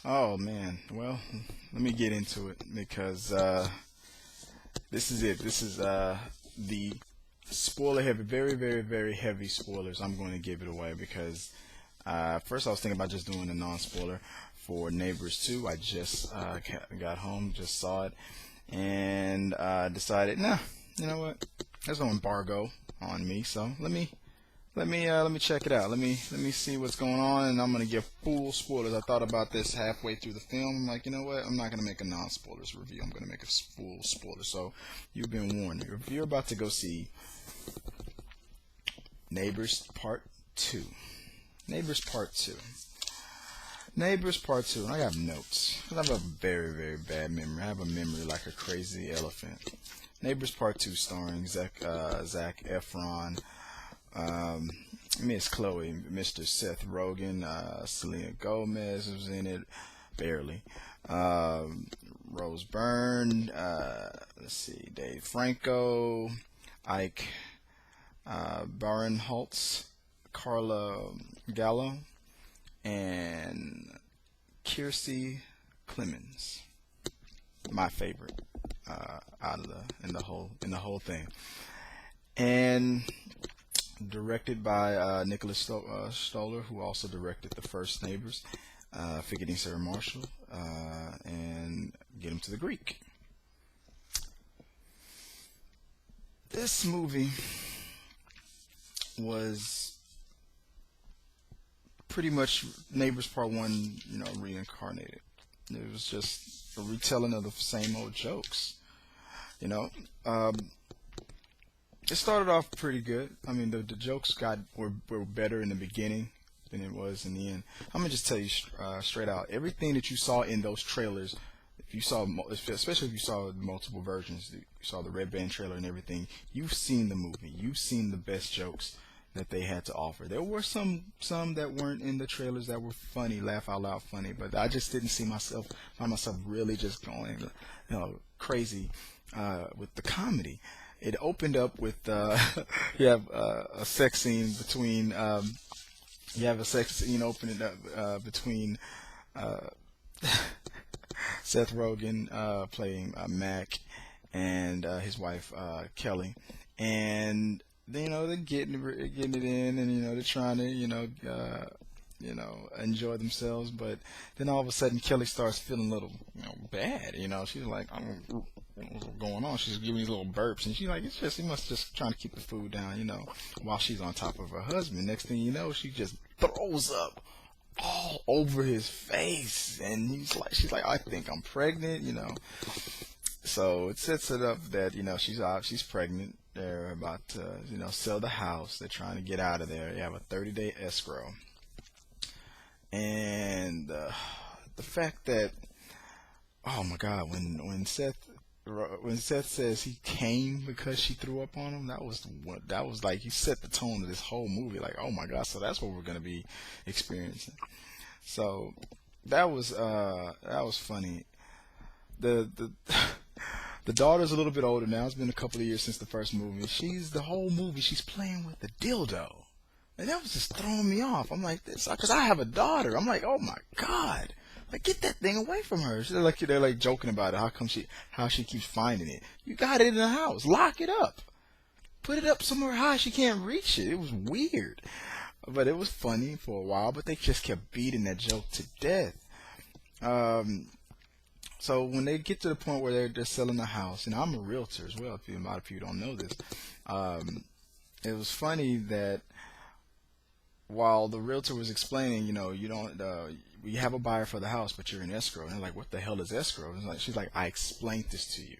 Oh man, well, let me get into it because this is it. This is the spoiler heavy, very, very, very heavy spoilers. I'm going to give it away because first I was thinking about just doing a non-spoiler for Neighbors 2. I just got home, just saw it, and decided, nah, you know what? There's no embargo on me, so let me check it out. Let me see what's going on, and I'm gonna give full spoilers. I thought about this halfway through the film. I'm like, you know what? I'm not gonna make a non-spoilers review. I'm gonna make a full spoiler. So you've been warned. If you're about to go see Neighbors Part Two, Neighbors Part Two, Neighbors Part Two, and I have notes because I have a very, very bad memory. I have a memory like a crazy elephant. Neighbors Part Two, starring Zac Efron. Miss Chloe, Mr. Seth Rogen, Selena Gomez was in it, barely. Rose Byrne, let's see, Dave Franco, Ike Barinholtz, Carla Gallo, and Kiersey Clemens. My favorite out of the whole thing, and directed by Nicholas Stoller, who also directed the first Neighbors, Forgetting Sarah Marshall, and Get Him to the Greek. This movie was pretty much Neighbors Part 1, reincarnated. It was just a retelling of the same old jokes, you know. It started off pretty good. I mean, the jokes were better in the beginning than it was in the end. I'm gonna just tell you straight out, everything that you saw in those trailers, if you saw, especially if you saw multiple versions, you saw the Red Band trailer and everything. You've seen the movie. You've seen the best jokes that they had to offer. There were some that weren't in the trailers that were funny, laugh out loud funny, but I just didn't find myself really just going, crazy with the comedy. It opened up with you have a sex scene between opening up between Seth Rogen playing Mac and his wife Kelly, and they're getting it in, and they're trying to enjoy themselves, but then all of a sudden Kelly starts feeling a little bad. She's like, I don't know what's going on. She's giving these little burps, and she's like, he must just trying to keep the food down, while she's on top of her husband. Next thing you know, she just throws up all over his face, and she's like, I think I'm pregnant, So it sets it up that she's pregnant. They're about to sell the house. They're trying to get out of there. They have a 30-day escrow, and the fact that, oh my God, when Seth says he came because she threw up on him, that was like, he set the tone of this whole movie. Like, oh my God, so that's what we're gonna be experiencing. So that was funny. The the daughter's a little bit older now. It's been a couple of years since the first movie. The whole movie she's playing with the dildo, and that was just throwing me off. I'm like, this, because I have a daughter. I'm like, oh my God. Like, get that thing away from her. They're like joking about it. How she keeps finding it. You got it in the house. Lock it up. Put it up somewhere high she can't reach it. It was weird, but it was funny for a while. But they just kept beating that joke to death. So when they get to the point where they're selling the house, and I'm a realtor as well. A lot of people don't know this. It was funny that while the realtor was explaining, you don't. We have a buyer for the house, but you're in escrow. And they're like, what the hell is escrow? And she's like, I explained this to you.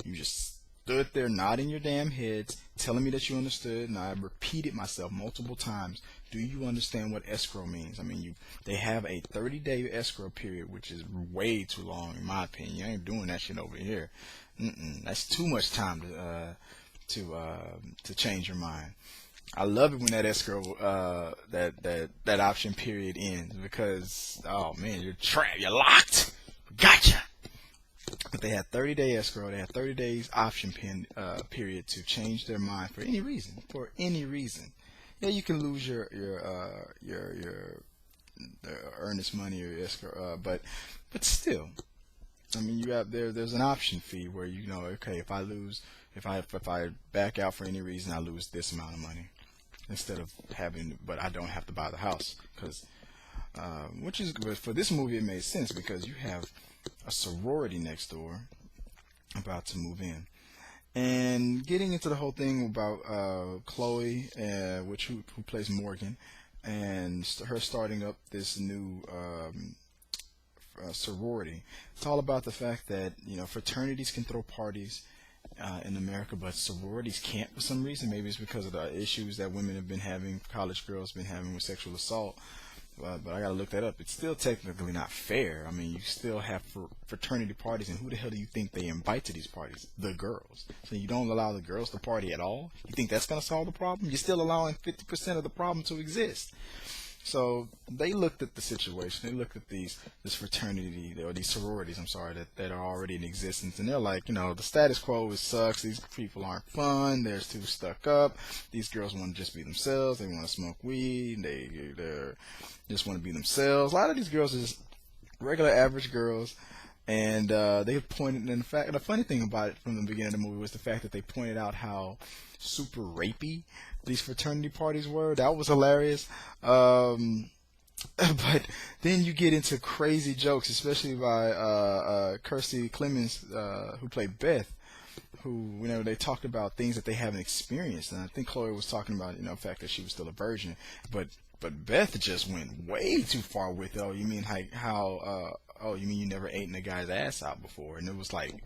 You just stood there nodding your damn heads, telling me that you understood, and I repeated myself multiple times. Do you understand what escrow means? I mean, they have a 30-day escrow period, which is way too long, in my opinion. You ain't doing that shit over here. That's too much time to change your mind. I love it when that escrow, that option period ends, because, oh man, you're trapped, you're locked, gotcha. But they had 30-day escrow, they had 30 days option period to change their mind for any reason. Yeah, you can lose your earn this money or escrow. But still, I mean, you have there's an option fee where you know, okay, if I lose, if I back out for any reason, I lose this amount of money instead of having, but I don't have to buy the house because, which is good for this movie. It made sense because you have a sorority next door about to move in. And getting into the whole thing about Chloe, which who plays Morgan, and her starting up this new sorority. It's all about the fact that fraternities can throw parties in America, but sororities can't for some reason. Maybe it's because of the issues that women have been having, college girls been having with sexual assault. But I gotta look that up. It's still technically not fair. I mean, you still have fraternity parties, and who the hell do you think they invite to these parties? The girls. So you don't allow the girls to party at all? You think that's gonna solve the problem? You're still allowing 50% of the problem to exist. So they looked at the situation. They looked at this fraternity or these sororities. I'm sorry that are already in existence, and they're like, the status quo sucks. These people aren't fun. They're too stuck up. These girls want to just be themselves. They want to smoke weed. They just want to be themselves. A lot of these girls are just regular average girls. And they pointed, in fact, the funny thing about it from the beginning of the movie was the fact that they pointed out how super rapey these fraternity parties were. That was hilarious. But then you get into crazy jokes, especially by Kirstie Clemens, who played Beth, who, they talked about things that they haven't experienced. And I think Chloe was talking about, the fact that she was still a virgin. But Beth just went way too far with it. Oh, you mean oh, you mean you never eaten a guy's ass out before? And it was like,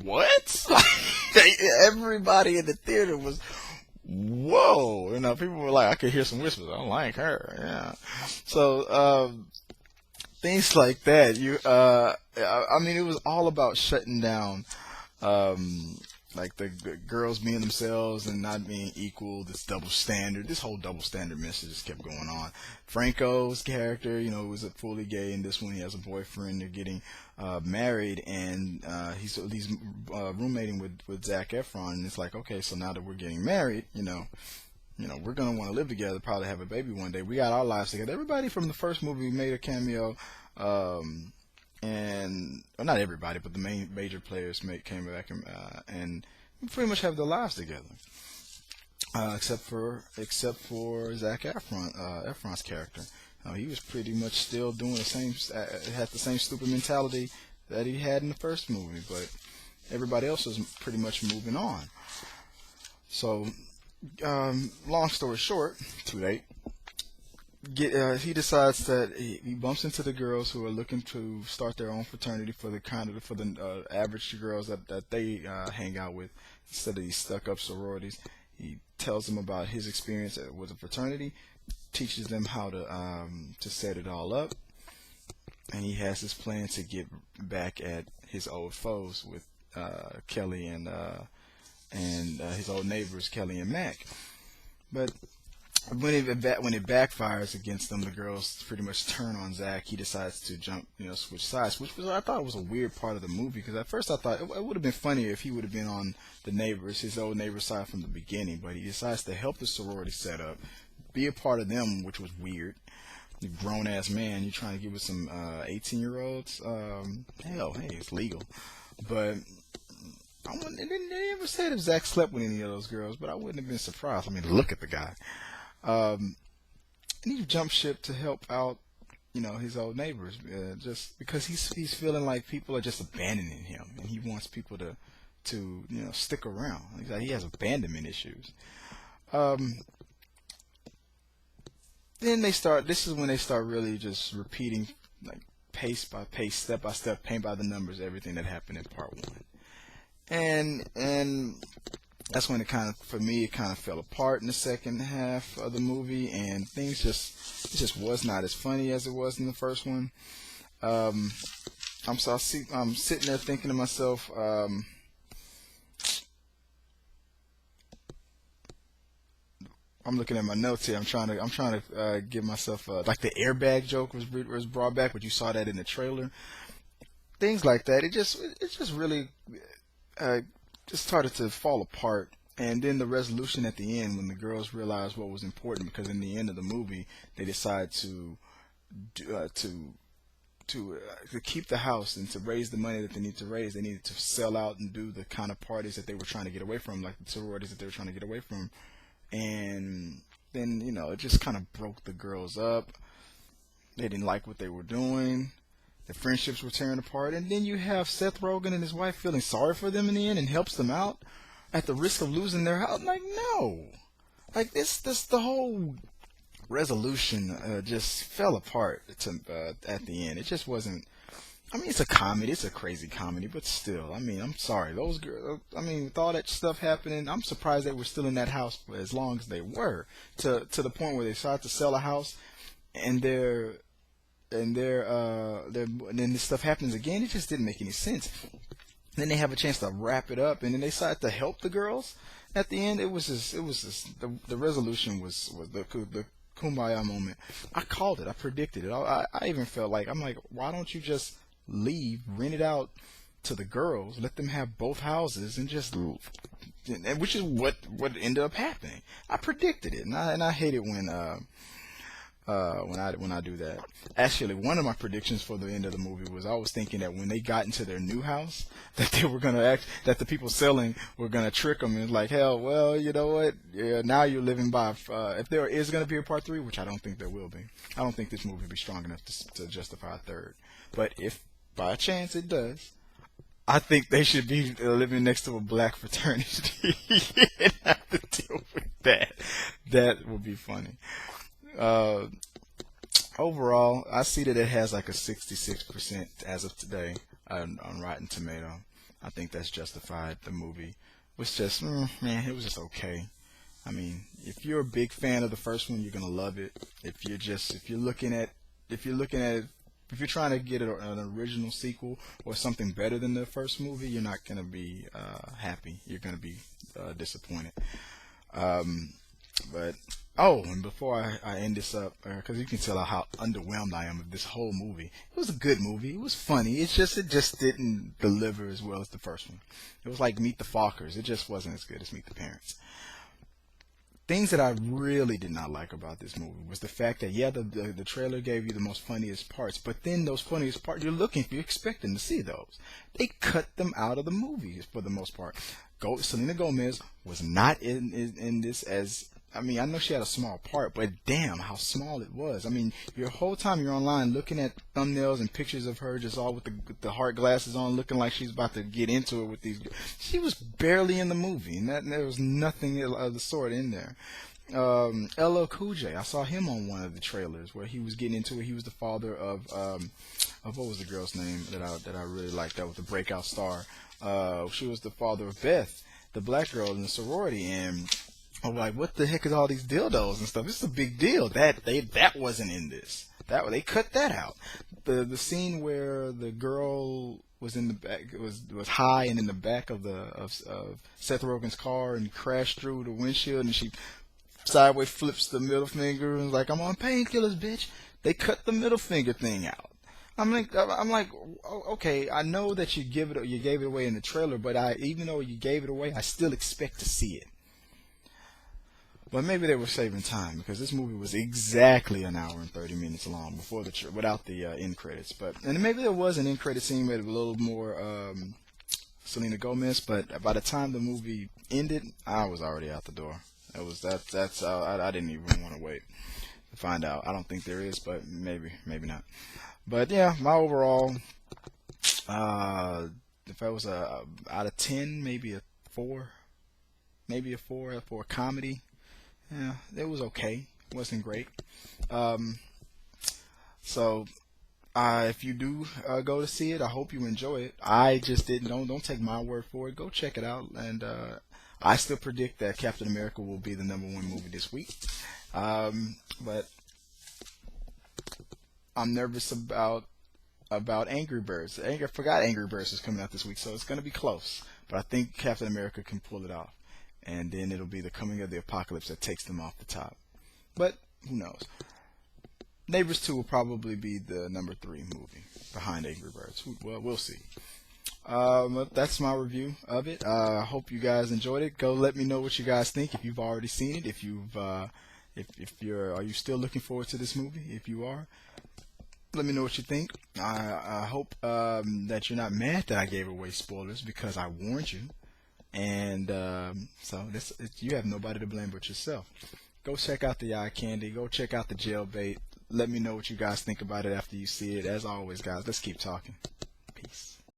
what? Everybody in the theater was, whoa. People were like, I could hear some whispers. I don't like her. Yeah. So, things like that. I mean, it was all about shutting down, like the girls being themselves and not being equal, this whole double standard message just kept going on. Franco's character, was fully gay. In this one, he has a boyfriend. They're getting married, and he's roommating with Zac Efron. And it's like, okay, so now that we're getting married, we're gonna want to live together, probably have a baby one day. We got our lives together. Everybody from the first movie made a cameo. And not everybody, but the major players came back and pretty much have their lives together, except for Zac Efron's character. He was pretty much still doing the same, had the same stupid mentality that he had in the first movie, but everybody else was pretty much moving on. So, long story short, too late. He decides that he bumps into the girls who are looking to start their own fraternity for the average girls that they hang out with instead of these stuck-up sororities. He tells them about his experience with a fraternity, teaches them how to set it all up, and he has this plan to get back at his old foes with Kelly and his old neighbors Kelly and Mac. But when it backfires against them, the girls pretty much turn on Zac. He decides to switch sides, which I thought was a weird part of the movie, because at first I thought it would have been funnier if he would have been on his old neighbor's side from the beginning, but he decides to help the sorority set up, be a part of them, which was weird. You grown ass man, you're trying to get with some 18-year-olds. Hell, hey, it's legal, but. They never said if Zac slept with any of those girls, but I wouldn't have been surprised. I mean, look at the guy. And he jumped ship to help out, his old neighbors, just because he's feeling like people are just abandoning him, and he wants people to stick around. He has abandonment issues. Then this is when they start really just repeating, like, pace by pace, step by step, paint by the numbers, everything that happened in part one. And that's when it kind of fell apart in the second half of the movie, and things just was not as funny as it was in the first one. I'm sitting there thinking to myself, I'm looking at my notes here. I'm trying to give myself like the airbag joke was brought back, but you saw that in the trailer. Things like that. It just really just started to fall apart. And then the resolution at the end, when the girls realized what was important, because in the end of the movie they decide to to to keep the house and to raise the money that they need to raise, they needed to sell out and do the kind of parties that they were trying to get away from, like the sororities that they were trying to get away from. And then, it just kind of broke the girls up. They didn't like what they were doing. The friendships were tearing apart. And then you have Seth Rogen and his wife feeling sorry for them in the end and helps them out at the risk of losing their house. Like, no. Like, this the whole resolution just fell apart at the end. It just wasn't. I mean, it's a comedy. It's a crazy comedy, but still, I mean, I'm sorry. Those girls. I mean, with all that stuff happening, I'm surprised they were still in that house for as long as they were. To the point where they started to sell a house, and and then this stuff happens again. It just didn't make any sense. Then they have a chance to wrap it up, and then they decided to help the girls. At the end, it was just the resolution was the kumbaya moment. I called it. I predicted it. I even felt like, I'm like, why don't you just leave, rent it out to the girls, let them have both houses, and just, which is what ended up happening. I predicted it, and I hate it when I do that. Actually, one of my predictions for the end of the movie was, I was thinking that when they got into their new house, that they were gonna that the people selling were gonna trick them and like, hell, well, you know what? Yeah, now you're living by. If there is gonna be a part 3, which I don't think there will be, I don't think this movie will be strong enough to justify a third. But if by chance it does, I think they should be living next to a black fraternity and have to deal with that. That would be funny. Overall, I see that it has like a 66% as of today on Rotten Tomato. I think that's justified. The movie was just, man, it was just okay. I mean, if you're a big fan of the first one, you're gonna love it. If you're looking at it, if you're trying to get an original sequel or something better than the first movie, you're not gonna be happy. You're gonna be disappointed. But and before I end this up, because you can tell how underwhelmed I am with this whole movie. It was a good movie. It was funny. It just didn't deliver as well as the first one. It was like Meet the Fockers. It just wasn't as good as Meet the Parents. Things that I really did not like about this movie was the fact that, yeah, the trailer gave you the most funniest parts, but then those funniest parts, you're expecting to see those. They cut them out of the movies for the most part. Selena Gomez was not in this as. I mean, I know she had a small part, but damn, how small it was. I mean, your whole time you're online looking at thumbnails and pictures of her just all with the heart glasses on, looking like she's about to get into it with these. She was barely in the movie, and there was nothing of the sort in there. LL Cool J, I saw him on one of the trailers where he was getting into it. He was the father of what was the girl's name that I really liked? That was the breakout star. She was the father of Beth, the black girl in the sorority, and I'm like, what the heck is all these dildos and stuff? This is a big deal. That wasn't in this. They cut that out. The scene where the girl was in the back, was high and in the back of Seth Rogen's car and crashed through the windshield, and she sideways flips the middle finger and is like, I'm on painkillers, bitch. They cut the middle finger thing out. I'm like, okay, I know that you gave it away in the trailer, but even though you gave it away, I still expect to see it. But maybe they were saving time because this movie was exactly an hour and 30 minutes long without the end credits. And maybe there was an end credit scene with a little more Selena Gomez. But by the time the movie ended, I was already out the door. I didn't even want to wait to find out. I don't think there is, but maybe not. But yeah, my overall, if I was out of 10, maybe a 4, for a comedy. Yeah, it was okay. It wasn't great. So if you do go to see it, I hope you enjoy it. I just didn't. Don't take my word for it. Go check it out. And I still predict that Captain America will be the #1 movie this week. But I'm nervous about Angry Birds. I forgot Angry Birds is coming out this week, so it's going to be close. But I think Captain America can pull it off. And then it'll be the coming of the apocalypse that takes them off the top. But who knows? Neighbors 2 will probably be the #3 movie behind Angry Birds. Well, we'll see. That's my review of it. I hope you guys enjoyed it. Go let me know what you guys think if you've already seen it. Are you still looking forward to this movie? If you are, Let me know what you think. I hope that you're not mad that I gave away spoilers because I warned you. And so you have nobody to blame but yourself. Go check out the eye candy. Go check out the jailbait. Let me know what you guys think about it after you see it. As always, guys, let's keep talking. Peace.